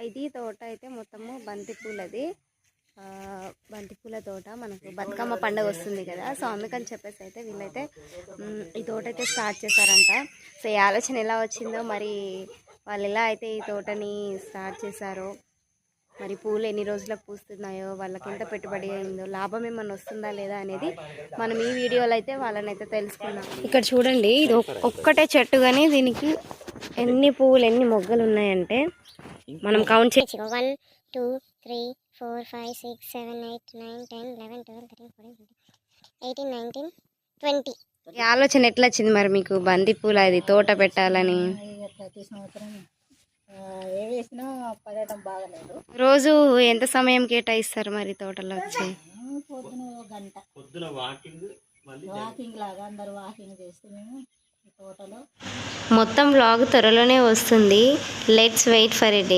ఇది తోట అయితే మొత్తము బంతిపూలది. బంతిపూల తోట. మనకు బతుకమ్మ పండుగ వస్తుంది కదా, సో అందుకని చెప్పేసి అయితే వీళ్ళైతే ఈ తోట అయితే స్టార్ట్ చేశారంట. సో ఈ ఆలోచన ఎలా వచ్చిందో, మరి వాళ్ళు ఎలా అయితే ఈ తోటని స్టార్ట్ చేశారో, మరి పూలు ఎన్ని రోజులకు పూస్తున్నాయో, వాళ్ళకి ఎంత పెట్టుబడి అయిందో, లాభం ఏమన్నా వస్తుందా లేదా అనేది మనం ఈ వీడియోలో అయితే వాళ్ళనైతే తెలుసుకుందాం. ఇక్కడ చూడండి, ఇది ఒక్కటే చెట్టు కానీ దీనికి ఎన్ని పువ్వులు ఎన్ని మొగ్గలు ఉన్నాయంటే మనం కౌంట్ చేసి 1 2 3 4 5 6 7 8 9 10 11 12 13 14 15 18 19 20. ఈ ఆలోచన ఎట్లా వచ్చింది మరి మీకు బంతి పూల అది తోట పెట్టాలని? ప్రతి సంవత్సరం ఏ వేసినా పడటం బాగలేదు. రోజు ఎంత సమయం కేటాయిస్తారు మరి తోటలో వచ్చి? పొద్దున గంట వాకింగ్ లాగా అందరు వాకింగ్ చేస్తే మేము ఈ తోటలో. మొత్తం వ్లాగ్ త్వరలోనే వస్తుంది. Let's wait for a day.